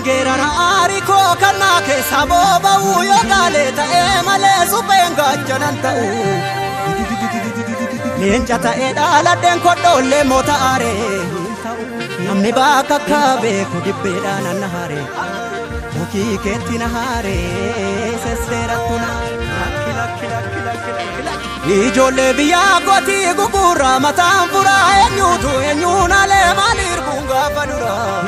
Geerara aarikoo kannaa keessa booba'uu yoo gaale ta'ee malee supheen gaachanaan ta'u. Leenca ta'ee dhaaladheen kodhoollee moota aaree. Namni bakka akka beeku dibbeedhaan anna haaree. Mukii keetti na haaree sesseerattu na ijoollee biyyaa gootii gugurraa mataan furaa eenyuutu eenyuun alee maaliir gaafa duraa.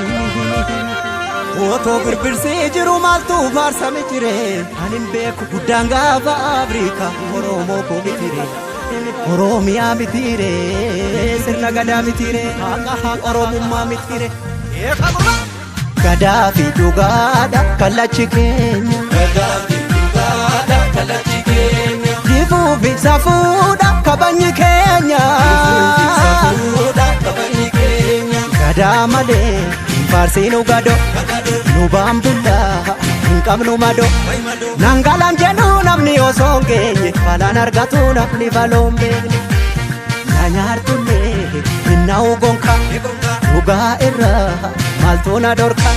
Otoo birbirsee jiru maaltu faarsame jiree anin beeku guddaan gaafa Afrikaa Oromoo koo mitire Oromiyaa mitire sirna gadaa mitire haqa Oromummaa mitire. Gadaa fi dhugaadha kallachi keenya. Gadaa fi dhugaadha kallachi keenya. Difuu fi safuudha kabajni keenya. Gadaa malee faarsiinu gado nu baambullaa hin qabnu mado. Nangalaan jedhu namni osoo hin geenye falaan argatu namni faloon beekne. Nyaartullee hinnaa'u gonka dhugaa irraa maaltu na dorka.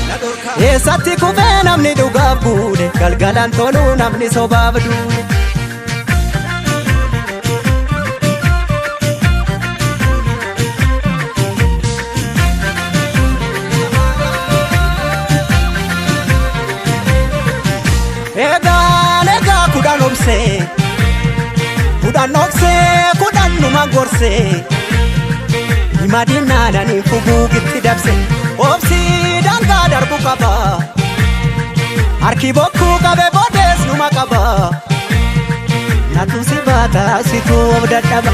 Eessatti kufee namni dhugaaf buune galgalaan tolu namni sobaaf duune. Egaa kudhan obsee kudhan numa gorsee himadinaananii fuguugitti dabse obsii dangaa darbu qaba harki bokkuu qabe boodees numa qaba natu si baata situ of dadhaba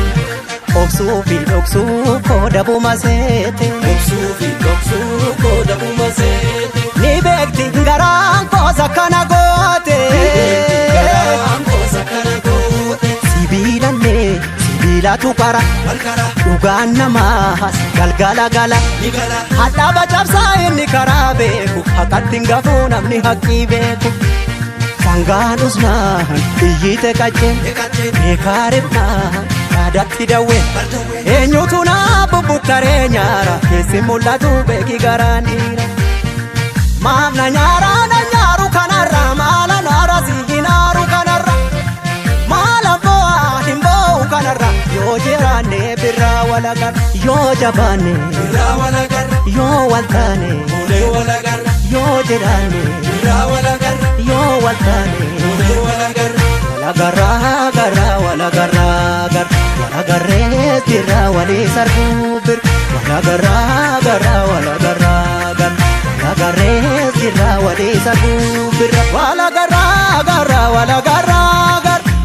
obsuu fi dhoksuu koo dabuma seete obsuu fi dhoksuu koo dabuma seete ni beekti garaan koosa kana goote sibiilallee sibiilatu qara dhugaan namaas galgala gala hadhaaba cabsaa inni karaa beeku haqatti hin gafuu namni haqqii beeku. Sangaan usnaan iyyite qacceen beekaarifnaan yaadatti dawwee eenyutu naa bubbuttaree nyaara keessi mul'atu beeki garaan dhiira. Maaf na nyaaru kanarra maala naara si hinaaru kanarra maala bo'aa hin bo'u kanarra yoo jiraanne birraa walagarra yoo jabaanne birraa walagarra yoo waltaane ulee walagarra yoo jiraanne birraa walagarra yoo waltaane ulee walagarra. Walagarra walagarra walagarrees birraa walii sarbuu bir walagarra walagarra Agarres jirra walii sarbuu birra walagarra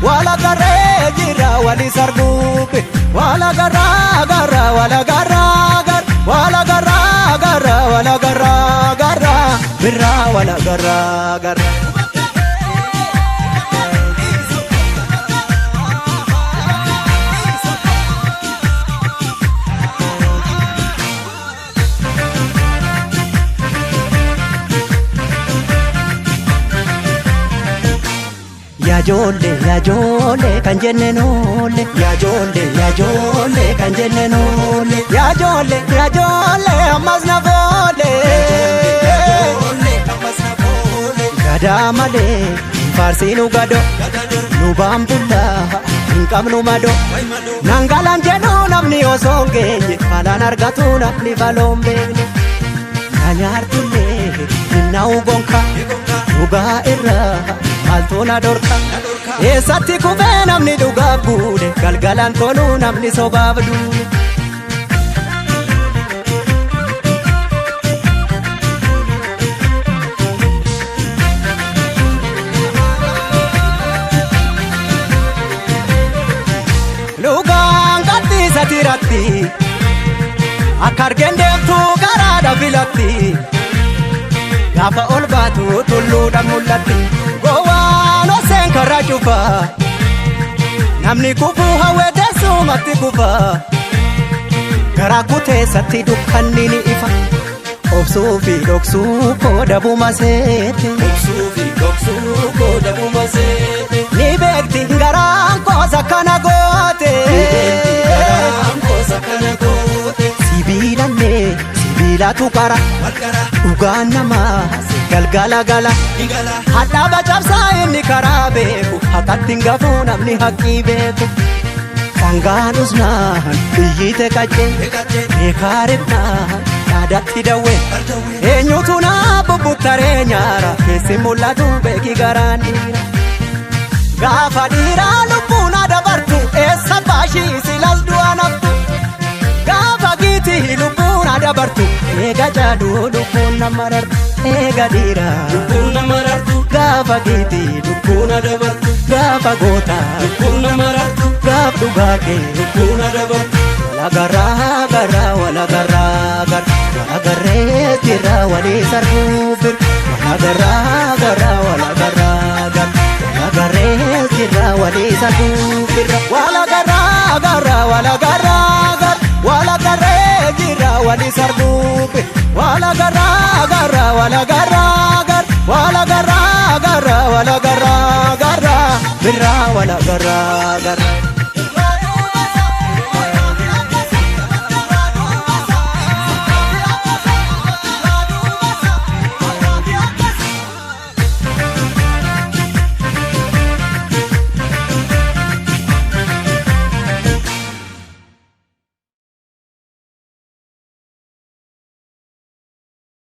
walagarres jirra walii sarbuu birra walagarra birra walagarra. Ya jole kan jenne noole ya jole kan jenne noole ya jole ammas na boole gadaa malee faarsiinu gado nu baambullaa hin qabnu mado. Nangalaan jedhu namni osoo hin geenye falaan argatu namni faloon beekne. Nyaartullee hinnaa'u gonka dhugaa irraa maaltu na dorka. Eessatti kufee namni dhugaaf buune galgalaan tolu namni sobaaf duune. Lugaan gadhiisa tiratti akka argeen deemtuu garaadha filatti gaafa ol baatu tulluudhaan mul'atti gowwaan oseen karra cufa namni kufuu hawwee teessumatti kufa garaa kuteessatti dukkanni ni ifa obsuu fi dhoksuu koo dabuma seete ni beekti garaan koosa kana goote sibiilallee miilatu qara dhugaan namaa galgala gala hadhaa bacabsaa inni karaa beeku haqatti hin gafuu namni haqqii beeku sangaan usnaan biyyite qaccee beekaarifnaan yaadatti dawwee eenyutu naa bubbuttaree nyaara keessi mul'atu beeki garaan dhiira gaafa dhiiraa lubbuun adabartu eessa baashii silas du'a naftu gaafa giitii lubbuun adabartu eega jaaduu lubbuun nama rartu eega dhiiraa lubbuun nama rartu gaafa giitii lubbuun adabartu gaafa gootaa lubbuun nama rartu gaaf dhugaa kee lubbuun adabartu walagarraa garraa walagarraa garraa walagarree jirraa walii sarbuufir walagarraa garraa walagarraa garraa walagarree jirraa walii sarbuufir walagarraa garraa walagarraa garraa walagarree jirraa walii sarbuufir walagarraa garraa walagarraa garraa walagarraa garraa walagarraa garraa birraa walagarraa garraa